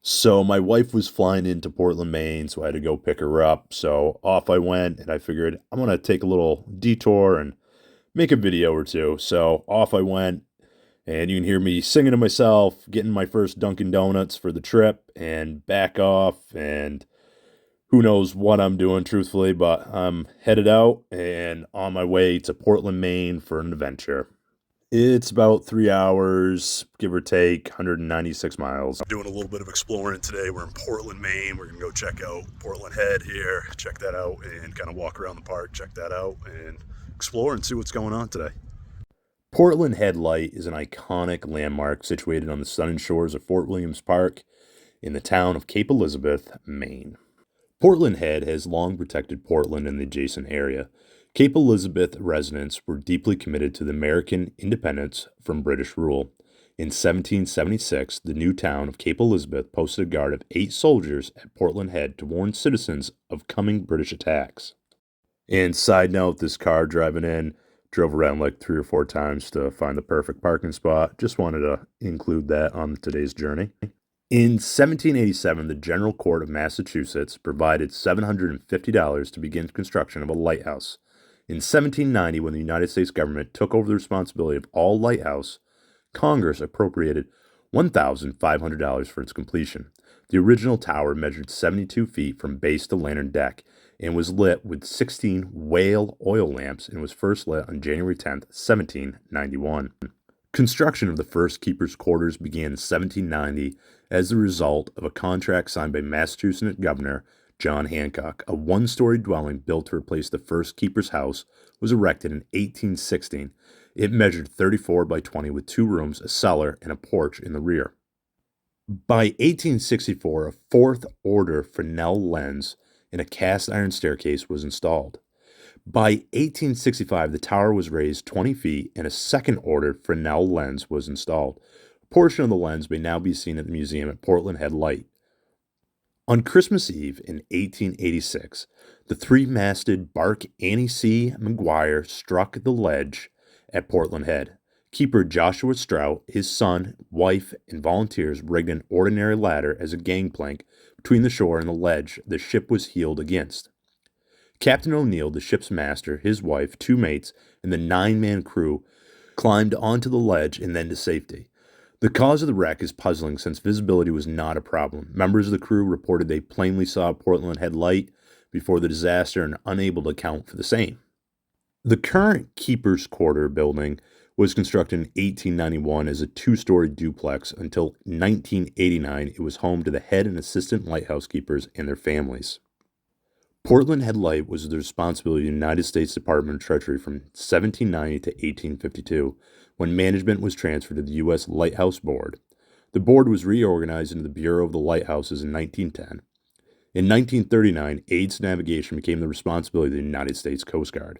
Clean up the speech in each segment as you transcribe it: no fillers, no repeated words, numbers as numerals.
So my wife was flying into Portland, Maine, so I had to go pick her up. So off I went, and I figured I'm gonna take a little detour and make a video or two. So off I went, and you can hear me singing to myself, getting my first Dunkin' Donuts for the trip, and back off, and who knows what I'm doing, truthfully, but I'm headed out and on my way to Portland, Maine for an adventure. It's about 3 hours, give or take, 196 miles. Doing a little bit of exploring today. We're in Portland, Maine. We're going to go check out Portland Head here, check that out, and kind of walk around the park, check that out, and explore and see what's going on today. Portland Head Light is an iconic landmark situated on the sunny shores of Fort Williams Park in the town of Cape Elizabeth, Maine. Portland Head has long protected Portland and the adjacent area. Cape Elizabeth residents were deeply committed to the American independence from British rule. In 1776, the new town of Cape Elizabeth posted a guard of 8 soldiers at Portland Head to warn citizens of coming British attacks. And side note, this car driving in drove around like 3 or 4 times to find the perfect parking spot. Just wanted to include that on today's journey. In 1787, the General Court of Massachusetts provided $750 to begin construction of a lighthouse. In 1790, when the United States government took over the responsibility of all lighthouse, Congress appropriated $1,500 for its completion. The original tower measured 72 feet from base to lantern deck and was lit with 16 whale oil lamps and was first lit on January 10, 1791. Construction of the first keeper's quarters began in 1790 as the result of a contract signed by Massachusetts Governor John Hancock. A one-story dwelling built to replace the first keeper's house was erected in 1816. It measured 34 by 20 with 2 rooms, a cellar, and a porch in the rear. By 1864, a fourth-order Fresnel lens and a cast-iron staircase was installed. By 1865, the tower was raised 20 feet and a second-order Fresnel lens was installed. A portion of the lens may now be seen at the museum at Portland Head Light. On Christmas Eve in 1886, the 3-masted bark Annie C. Maguire struck the ledge at Portland Head. Keeper Joshua Strout, his son, wife, and volunteers rigged an ordinary ladder as a gangplank between the shore and the ledge the ship was heeled against. Captain O'Neill, the ship's master, his wife, 2 mates, and the 9-man crew climbed onto the ledge and then to safety. The cause of the wreck is puzzling since visibility was not a problem. Members of the crew reported they plainly saw Portland Head Light before the disaster and are unable to account for the same. The current Keeper's Quarter building was constructed in 1891 as a 2-story duplex. Until 1989, it was home to the head and assistant lighthouse keepers and their families. Portland Head Light was the responsibility of the United States Department of Treasury from 1790 to 1852, when management was transferred to the U.S. Lighthouse Board. The board was reorganized into the Bureau of the Lighthouses in 1910. In 1939, aids to navigation became the responsibility of the United States Coast Guard.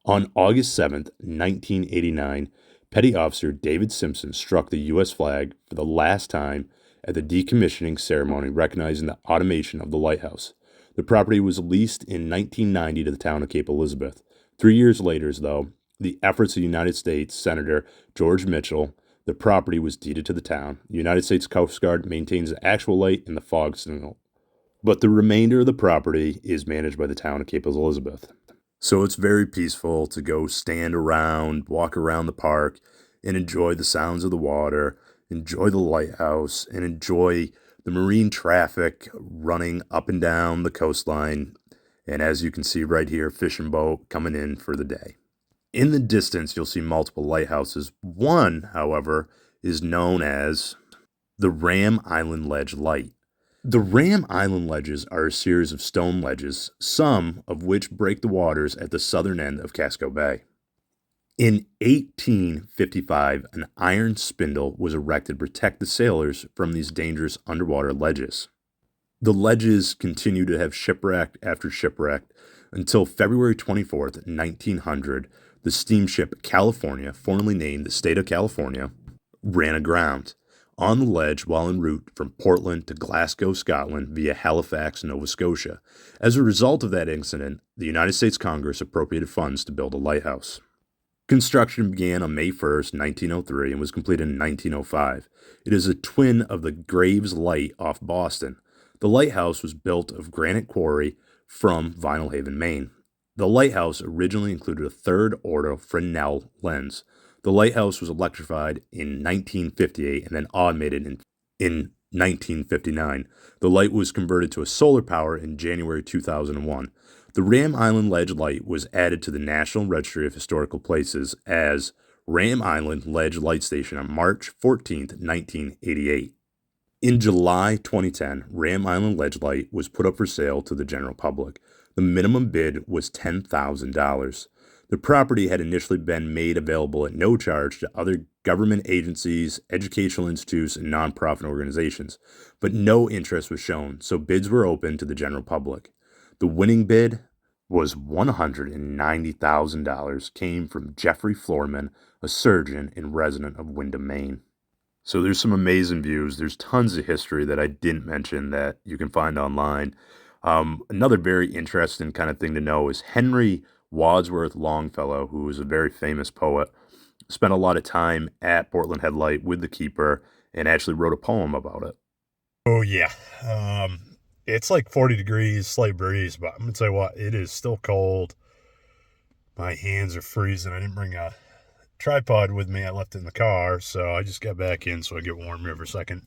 On August 7, 1989, Petty Officer David Simpson struck the U.S. flag for the last time at the decommissioning ceremony recognizing the automation of the lighthouse. The property was leased in 1990 to the town of Cape Elizabeth. 3 years later, though, the efforts of United States Senator George Mitchell, the property was deeded to the town. The United States Coast Guard maintains the actual light and the fog signal, but the remainder of the property is managed by the town of Cape Elizabeth. So it's very peaceful to go stand around, walk around the park, and enjoy the sounds of the water, enjoy the lighthouse, and enjoy the marine traffic running up and down the coastline, and as you can see right here, fishing boat coming in for the day. In the distance, you'll see multiple lighthouses. One, however, is known as the Ram Island Ledge Light. The Ram Island ledges are a series of stone ledges, some of which break the waters at the southern end of Casco Bay. In 1855, an iron spindle was erected to protect the sailors from these dangerous underwater ledges. The ledges continue to have shipwreck after shipwreck until February 24th, 1900, the steamship California, formerly named the State of California, ran aground on the ledge while en route from Portland to Glasgow, Scotland via Halifax, Nova Scotia. As a result of that incident, the United States Congress appropriated funds to build a lighthouse. Construction began on May 1st, 1903, and was completed in 1905. It is a twin of the Graves Light off Boston. The lighthouse was built of granite quarry from Vinyl Haven, Maine. The lighthouse originally included a third order Fresnel lens. The lighthouse was electrified in 1958 and then automated in 1959. The light was converted to a solar power in January 2001. The Ram Island Ledge Light was added to the National Registry of Historical Places as Ram Island Ledge Light Station on March 14, 1988. In July 2010, Ram Island Ledge Light was put up for sale to the general public. The minimum bid was $10,000. The property had initially been made available at no charge to other government agencies, educational institutes, and nonprofit organizations, but no interest was shown, so bids were open to the general public. The winning bid was $190,000, came from Jeffrey Floorman, a surgeon and resident of Windham, Maine. So there's some amazing views. There's tons of history that I didn't mention that you can find online. Another very interesting kind of thing to know is Henry Wadsworth Longfellow, who was a very famous poet, spent a lot of time at Portland Headlight with the keeper and actually wrote a poem about it. Oh, yeah. It's like 40 degrees, slight breeze, but I'm going to tell you what, it is still cold. My hands are freezing. I didn't bring a tripod with me. I left it in the car, so I just got back in so I get warm here for a second.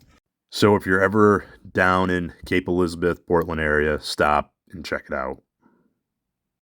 So if you're ever down in Cape Elizabeth, Portland area, stop and check it out.